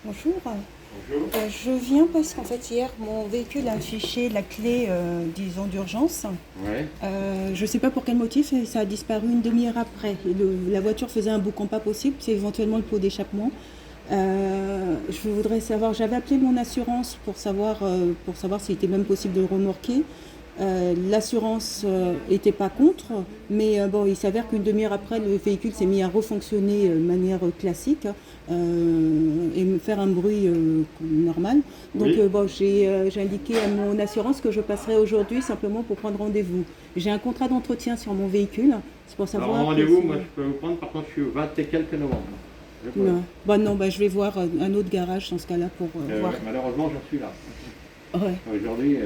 Bonjour. Bonjour. Je viens parce qu'en fait hier mon véhicule a affiché la clé, disons d'urgence. Ouais. Je ne sais pas pour quel motif et ça a disparu une demi-heure après. Et la voiture faisait un boucan pas possible, c'est éventuellement le pot d'échappement. Je voudrais savoir, j'avais appelé mon assurance pour savoir s'il était même possible de le remorquer. L'assurance était pas contre, mais bon, il s'avère qu'une demi-heure après, le véhicule s'est mis à refonctionner de manière classique et me faire un bruit normal. Donc Oui. bon, j'ai indiqué à mon assurance que je passerai aujourd'hui simplement pour prendre rendez-vous. J'ai un contrat d'entretien sur mon véhicule, c'est pour Alors, savoir que rendez-vous, si... moi je peux vous prendre, par contre je suis au 20 et quelques novembre. Je peux. Non, bon, non, bah, je vais voir un autre garage dans ce cas-là pour voir. Ouais, malheureusement, je suis là. Ouais. Aujourd'hui,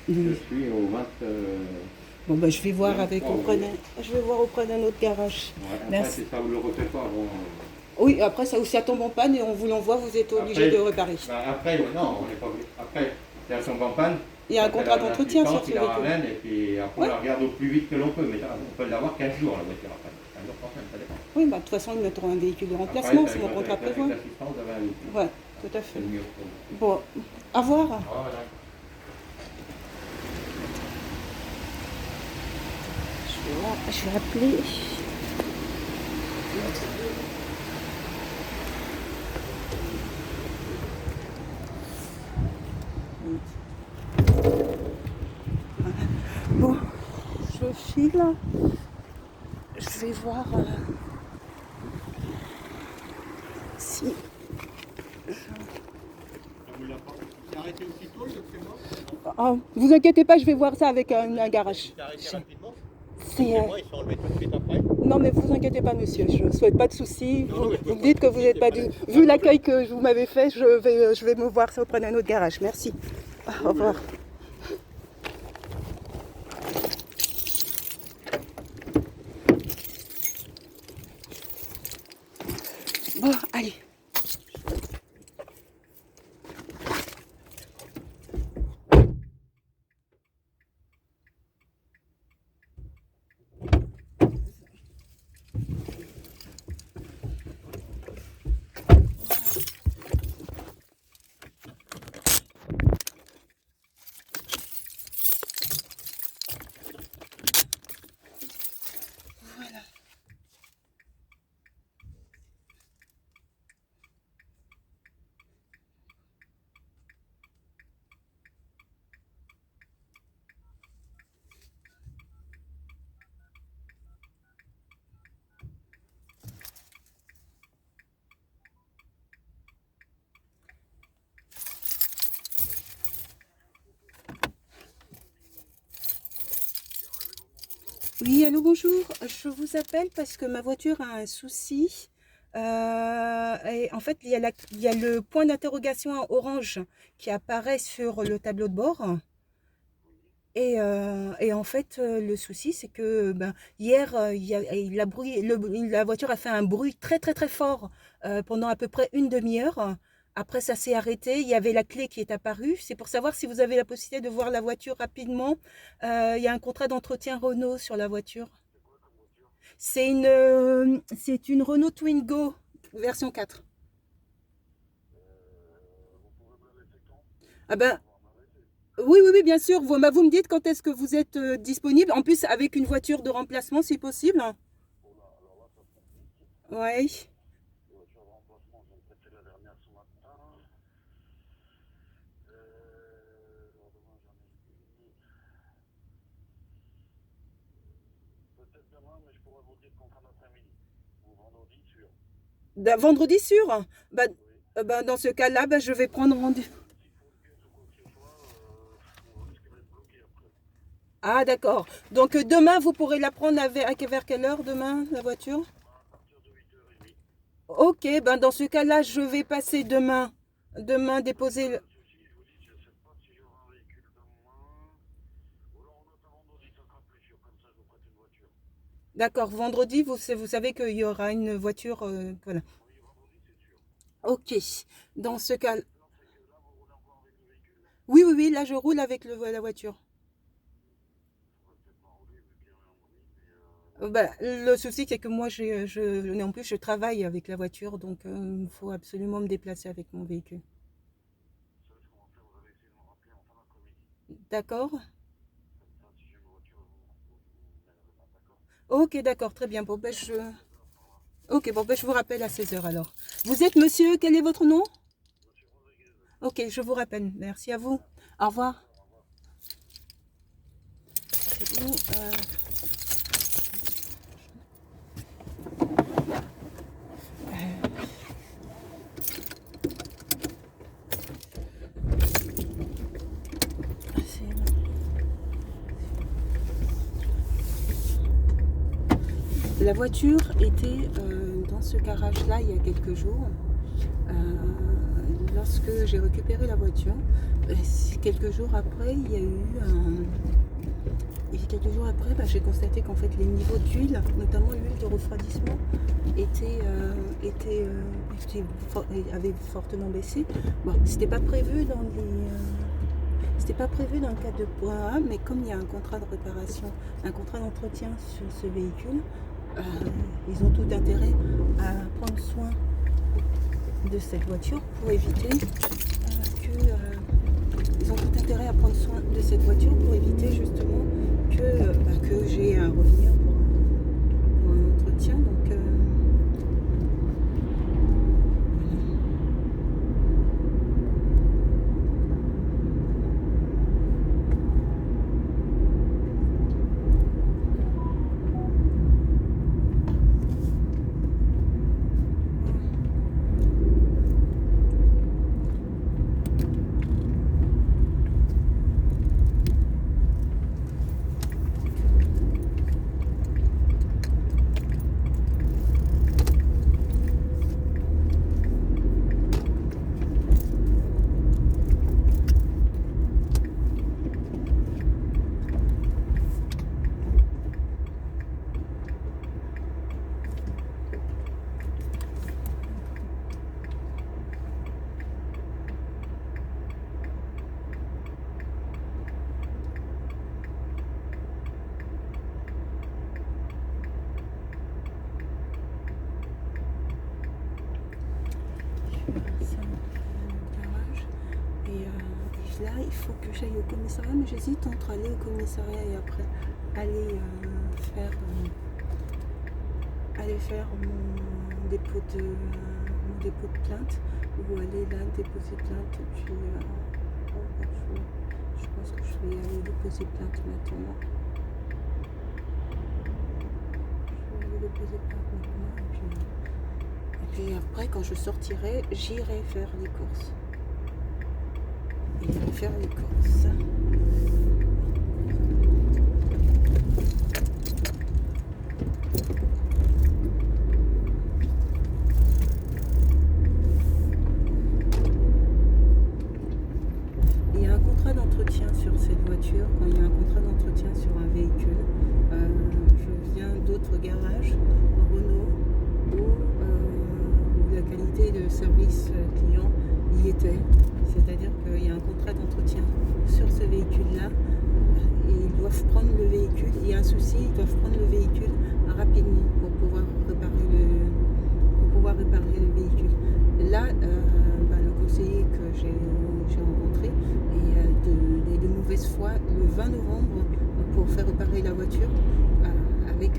je Oui. suis au 20, Bon, bah, je vais voir avec 23 auprès avril. d'un, je vais voir auprès d'un autre garage. Ouais, après, Merci. si ça vous le refait pas, bon. Oui, après ça, si ça tombe en panne et on vous l'envoie, vous êtes obligé de Après, réparer. après, non, on n'est pas obligé. Après, si elles sont en panne, Il y a un quand elle contrat a d'entretien l'assistance, sur ce il la véhicule. ramène et puis après on Ouais. la regarde au plus vite que l'on peut. Mais on peut l'avoir 15 jours la voiture après. 15 jours, 3 semaines, ça dépend. Oui, bah, de toute façon, ils mettront un véhicule de Après, remplacement, c'est mon contrat avec prévoit. l'assistance, vous avez un outil. Ouais, tout à C'est fait. le mieux pour vous. Bon, à voir. Voilà. Je vais appeler. Bon, je file. Je vais voir si... Il s'est arrêté aussitôt, le paiement? Ah, vous inquiétez pas, je vais voir ça avec un Il garage. s'est arrêté rapidement? Le C'est, paiement, ils sont enlevés tout de suite après? non, mais vous inquiétez pas, monsieur. Je ne souhaite pas de soucis. Non, non, mais je Vous veux me pas de dites que vous soucis, n'êtes c'est pas pas, du. pas Vu de problème. l'accueil que vous m'avez fait, je vais me voir ça auprès d'un autre garage. Merci. Au Oui, revoir. oui. Bon, allez. Oui, allô, bonjour. Je vous appelle parce que ma voiture a un souci. Et en fait, il y a le point d'interrogation en orange qui apparaît sur le tableau de bord. Et en fait, le souci, c'est que ben, hier, la voiture a fait un bruit très très très fort pendant à peu près une demi-heure. Après, ça s'est arrêté. Il y avait la clé qui est apparue. C'est pour savoir si vous avez la possibilité de voir la voiture rapidement. Il y a un contrat d'entretien Renault sur la voiture. C'est une Renault Twingo version 4. Ah ben, oui, oui, oui, bien sûr. Vous me dites quand est-ce que vous êtes disponible. En plus, avec une voiture de remplacement, si possible. Ouais. Vendredi sûr. Bah, dans ce cas-là, bah, je vais prendre rendez-vous. Ah, d'accord. Donc demain, vous pourrez la prendre vers quelle heure demain, la voiture? Ok, ben dans ce cas-là, je vais passer demain. Demain, déposer. D'accord, vendredi, vous savez qu'il y aura une voiture. Voilà. Ok. Dans ce cas, oui, oui, oui, là, je roule avec la voiture. Bah, le souci, c'est que moi, en plus, je travaille avec la voiture, donc il faut absolument me déplacer avec mon véhicule. D'accord? Ok, d'accord, très bien. Bon, ben, ok, bon, ben, je vous rappelle à 16 heures alors. Vous êtes monsieur, quel est votre nom? Ok, je vous rappelle. Merci à vous. Au revoir. C'est bon, la voiture était dans ce garage-là il y a quelques jours. Euh, Lorsque j'ai récupéré la voiture, quelques jours après, il y a eu un... Et quelques jours après, j'ai constaté qu'en fait les niveaux d'huile, notamment l'huile de refroidissement, avaient fortement baissé. Bon, c'était pas prévu dans c'était pas prévu dans le cadre de point A, mais comme il y a un contrat de réparation, un contrat d'entretien sur ce véhicule, ils ont tout intérêt à prendre soin de cette voiture pour éviter ils ont tout intérêt à prendre soin de cette voiture pour éviter justement que j'ai à revenir pour un entretien. Donc, garage. Et là, il faut que j'aille au commissariat, mais j'hésite entre aller au commissariat et après aller faire mon dépôt de plainte, ou aller là déposer plainte. Et puis, je pense que je vais aller déposer plainte maintenant. Et puis après, quand je sortirai, j'irai faire les courses. J'irai faire les courses. Il y a un contrat d'entretien sur cette voiture. Quand il y a un contrat d'entretien sur un véhicule, je viens d'autres garages, Renault, où la qualité de service client y était. C'est-à-dire qu'il y a un contrat d'entretien sur ce véhicule-là et ils doivent prendre le véhicule. Il y a un souci, ils doivent prendre le véhicule rapidement pour pouvoir réparer le véhicule. Là, le conseiller que j'ai rencontré est de mauvaise foi le 20 novembre pour faire réparer la voiture avec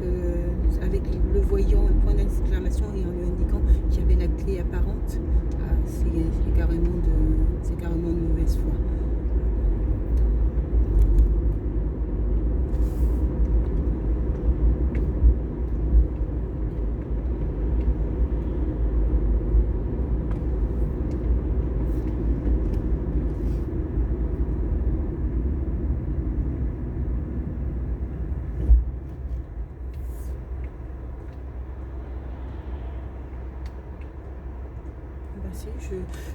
le voyant, le point d'exclamation, et en lui indiquant qu'il y avait la clé apparente. C'est carrément de mauvaise foi.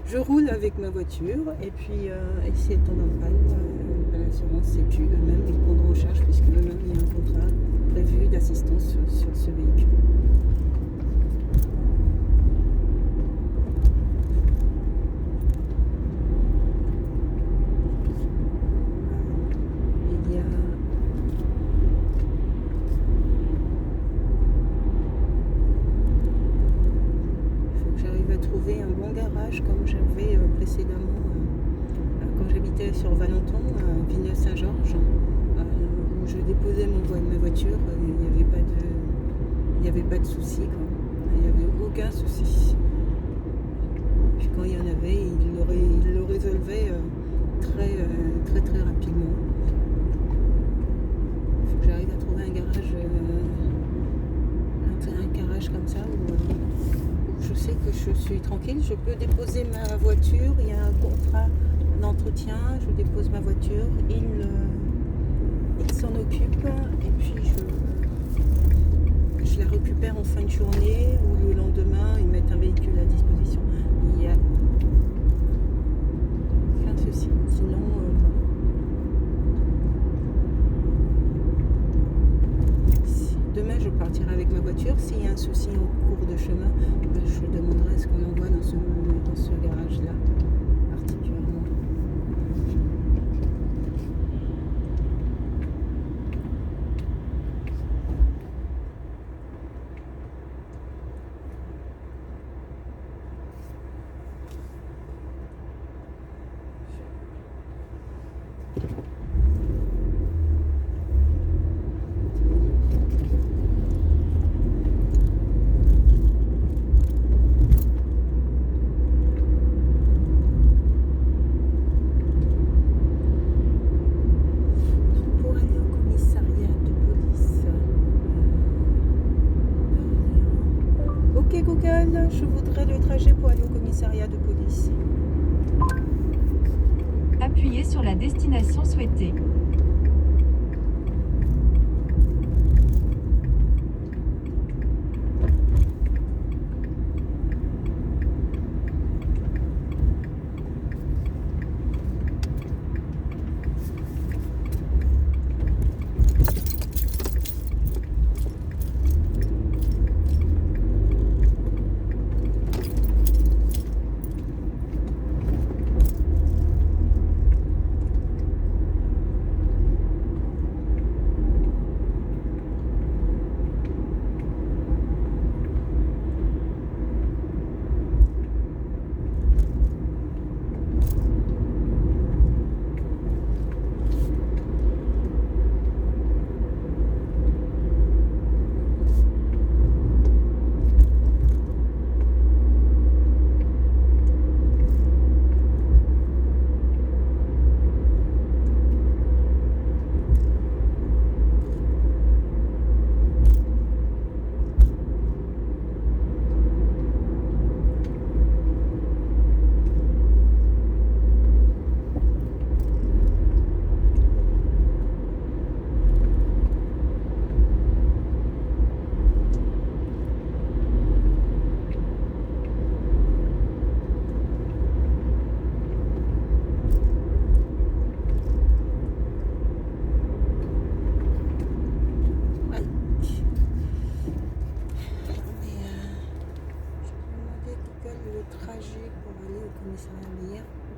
Je roule avec ma voiture et puis si elle tombe en panne, l'assurance c'est plus eux-mêmes, ils prendront en charge puisque eux-mêmes il y a un contrat prévu d'assistance sur ce véhicule. garage comme j'avais précédemment quand j'habitais sur Valenton, à Villeneuve-Saint-Georges, où je déposais ma voiture. Il n'y avait pas de souci, quoi. Il n'y avait aucun souci. Puis quand il y en avait, il le résolvait très rapidement. Il faut que j'arrive à trouver un garage comme ça où je sais que je suis tranquille. Je peux déposer ma voiture, il y a un contrat d'entretien, je dépose ma voiture, il s'en occupe et puis je la récupère en fin de journée ou le lendemain, ils mettent un véhicule à disposition. Il y a plein de soucis. Sinon, demain je partirai avec ma voiture. S'il y a un souci en cours de chemin, je demanderai à ce qu'on l'envoie dans ce garage-là, particulièrement. Ok Google, je voudrais le trajet pour aller au commissariat de police. Appuyez sur la destination souhaitée.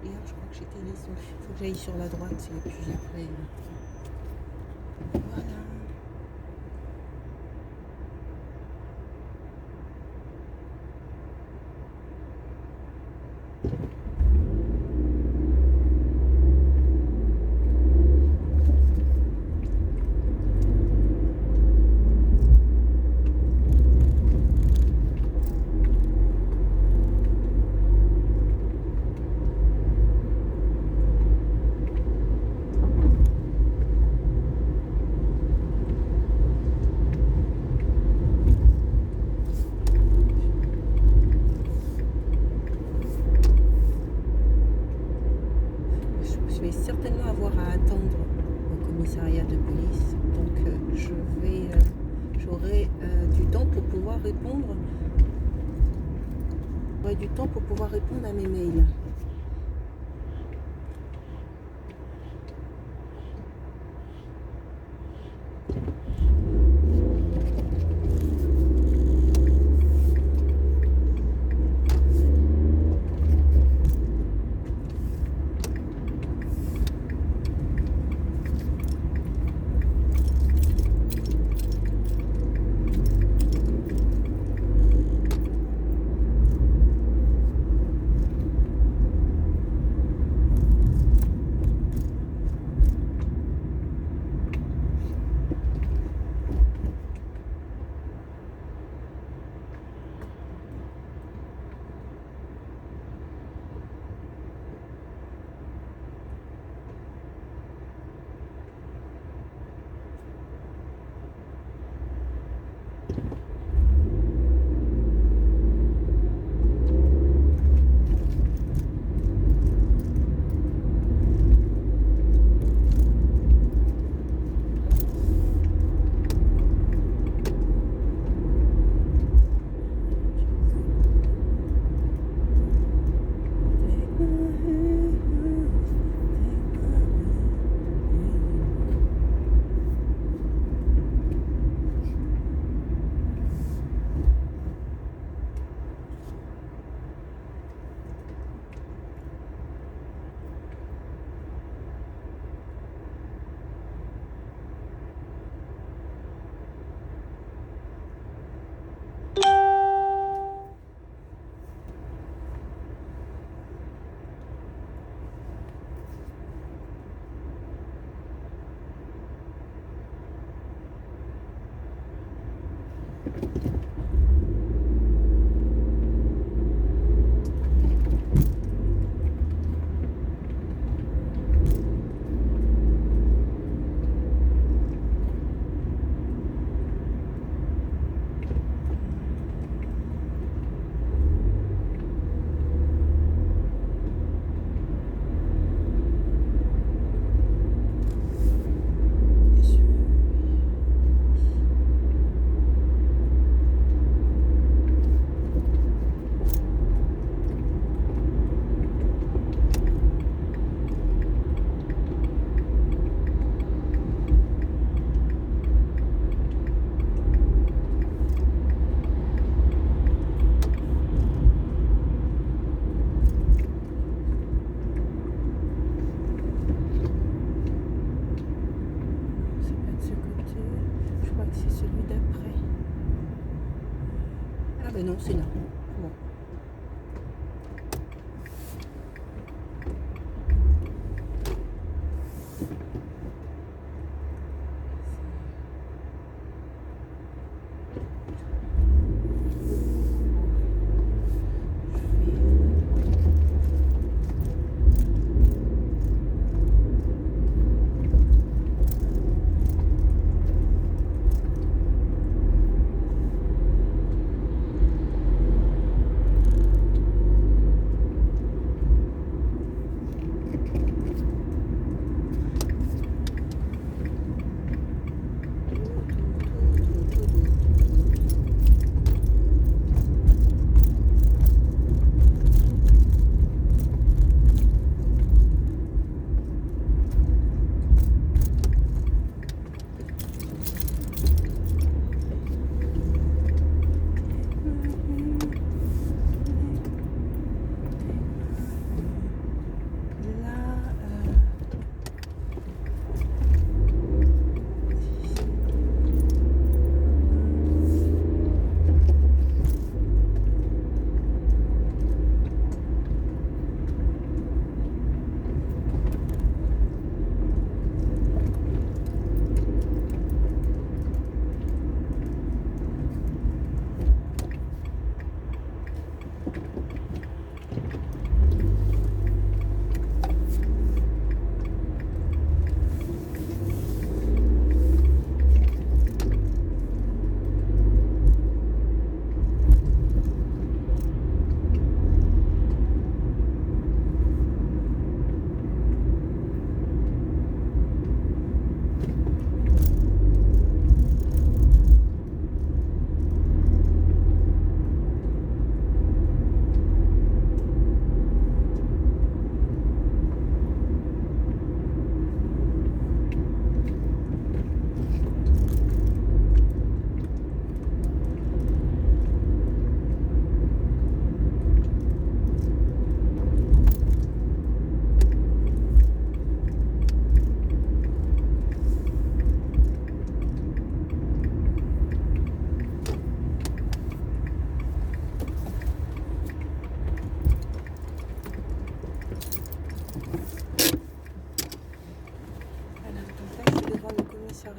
Hier, je crois que j'étais allée sur... Il faut que j'aille sur la droite et puis après... Voilà. Je vais certainement avoir à attendre au commissariat de police, donc j'aurai du temps pour pouvoir répondre. J'aurai du temps pour pouvoir répondre à mes mails.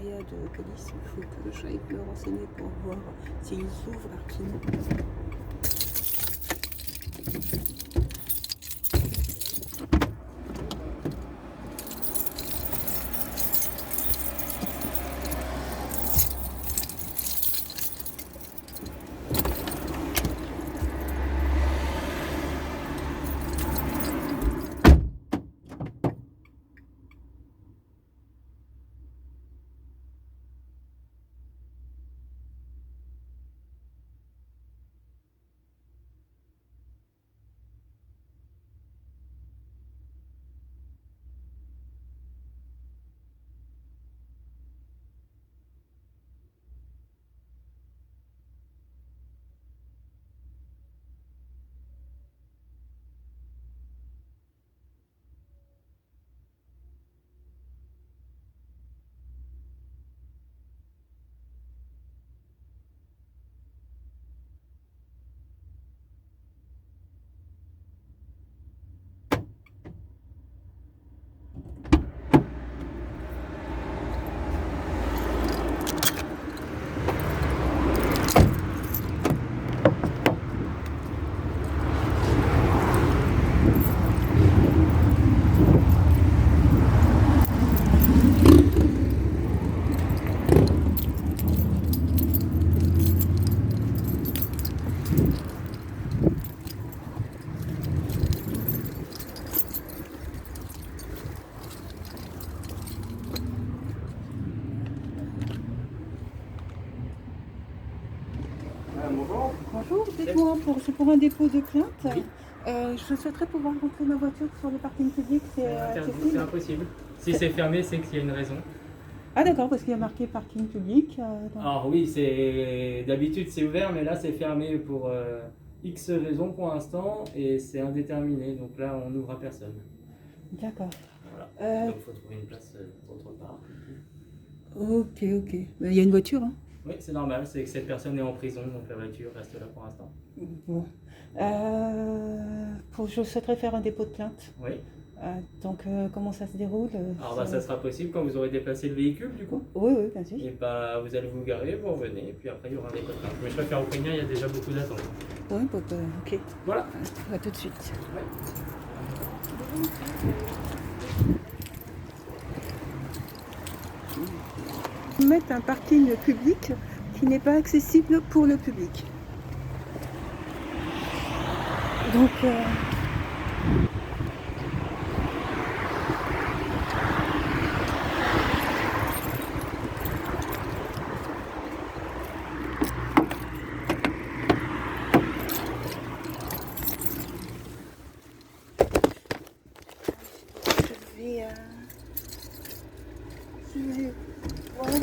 commissariat de police. Il faut que j'aille me renseigner pour voir s'ils ouvrent l'archive. Bonjour. Bonjour, dites-moi, c'est pour un dépôt de plainte. Oui. Je souhaiterais pouvoir rentrer ma voiture sur le parking public. C'est Interdit, accessible? c'est impossible. Si c'est fermé, c'est qu'il y a une raison. Ah d'accord, parce qu'il y a marqué parking public. Alors oui, c'est d'habitude c'est ouvert, mais là c'est fermé pour X raisons pour l'instant et c'est indéterminé. Donc là, on n'ouvre à personne. D'accord. Voilà. Donc il faut trouver une place autre part. Ok. Il y a une voiture, hein? Oui, c'est normal, c'est que cette personne est en prison, donc la voiture reste là pour l'instant. Bon. Je souhaiterais faire un dépôt de plainte. Oui. Donc comment ça se déroule? Alors bah, ça sera possible quand vous aurez déplacé le véhicule du coup. Oui, bien sûr. Et bah vous allez vous garer, vous revenez, et puis après il y aura un dépôt de plainte. Mais je préfère vous prévenir, il y a déjà beaucoup d'attentes. Oui, ok. Voilà. À tout de suite. Ouais. Mettre un parking public qui n'est pas accessible pour le public. Donc je vais voilà.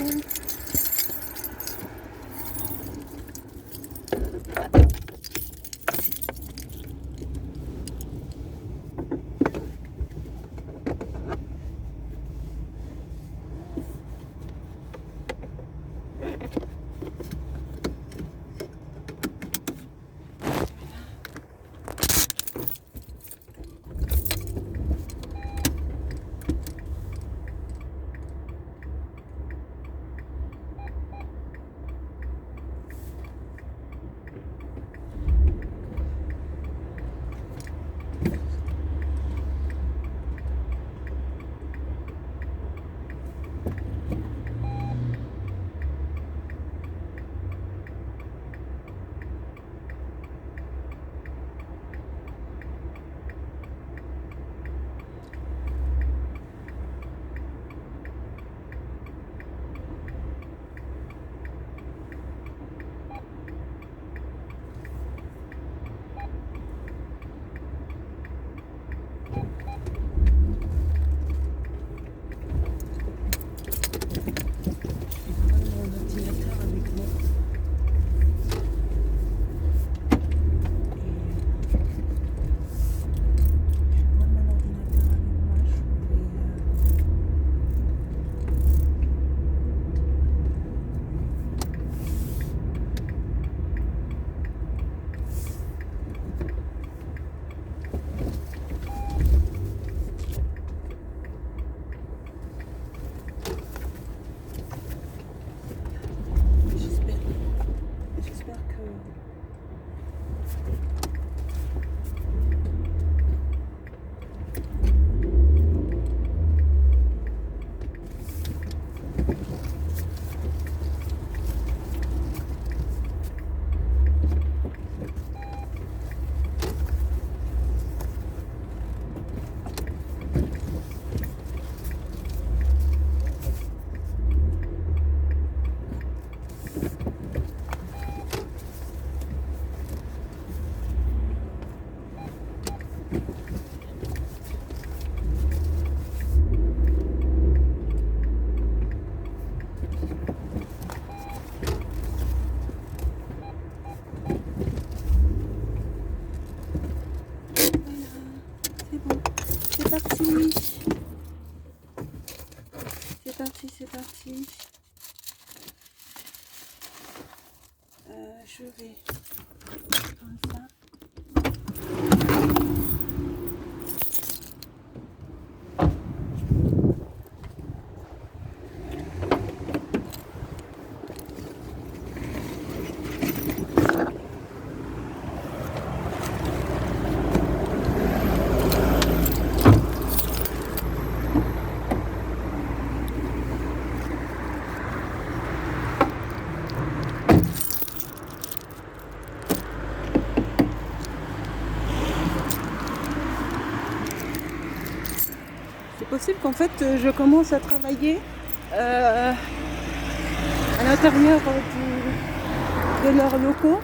C'est bon. C'est parti. C'est parti, c'est parti. Je vais comme ça. C'est possible qu'en fait je commence à travailler à l'intérieur de leurs locaux.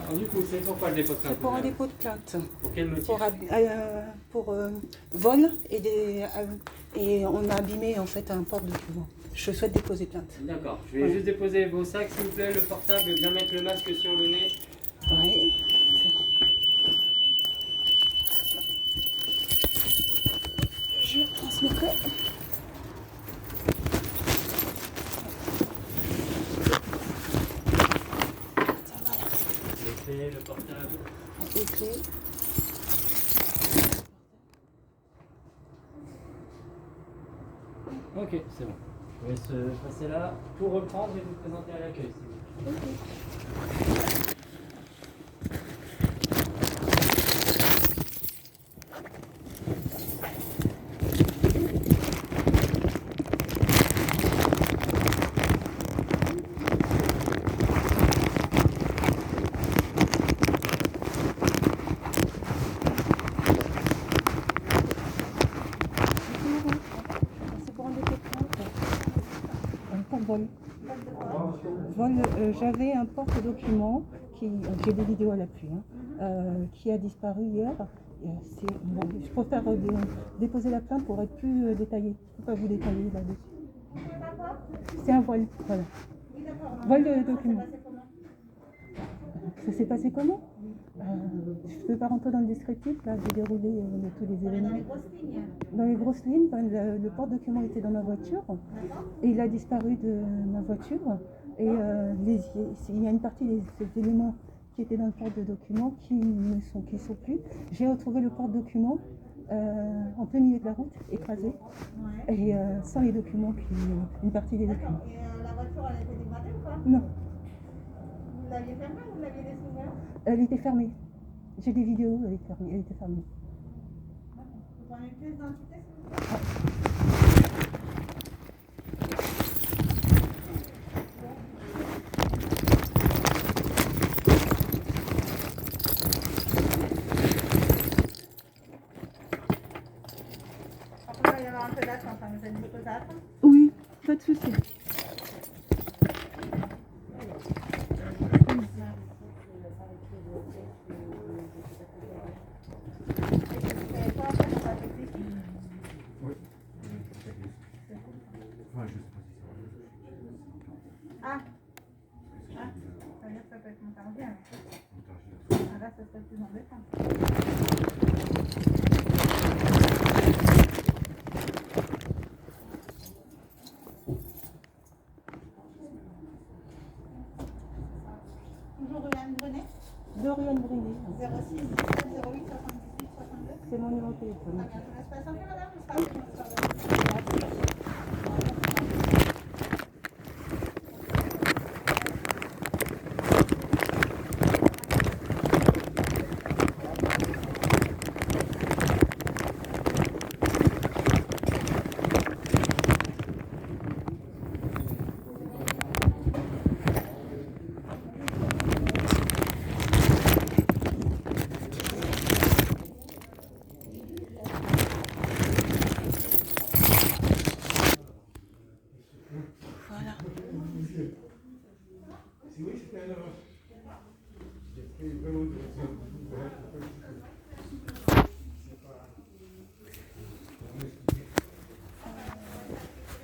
Alors du coup, c'est pourquoi le dépôt de plainte? C'est pour un dépôt de plainte. Pour quel motif? Pour vol et on a abîmé en fait un porte-document. Je souhaite déposer plainte. D'accord, je vais juste déposer vos sacs s'il vous plaît, le portable, bien mettre le masque sur le nez. Oui, c'est bon. Je transmettrai. Ça, voilà. Les clés, le portable. Les clés. Ok, c'est bon. Je vais se passer là pour reprendre et vous présenter à l'accueil. Si vous voulez. C'est pour un dépôt de plainte. Pour vol. J'avais un porte-document j'ai des vidéos à l'appui, qui a disparu hier. Bon, je préfère déposer la plainte pour être plus détaillée. Je ne peux pas vous détailler là-dessus. C'est un vol, voilà. Vol de document. Ça s'est passé comment? Je ne peux pas rentrer dans le descriptif, là j'ai déroulé tous les événements. Dans les grosses lignes, le porte-document était dans ma voiture et il a disparu de ma voiture. Et il y a une partie des éléments qui étaient dans le porte-document qui sont plus. J'ai retrouvé le porte-document en plein milieu de la route, écrasé, et sans les documents, une partie des documents. Et la voiture, elle était dégradée ou pas? Non. Vous l'aviez fermée ou vous l'aviez laissée ouverte? Elle était fermée. J'ai des vidéos, elle était fermée. Vous prenez une pièce d'identité, s'il vous plaît? Après, il va y avoir un peu d'attente, vous avez une pause à attendre? Oui, pas de souci. Ah, ça veut dire que ça peut être monté en bien. Ah, là, ça serait plus embêtant. c'est mon numéro de téléphone. Ok, je laisse patienter, madame, je serai avec vous. Voilà. Si oui, c'était un erreur. J'ai pris vraiment de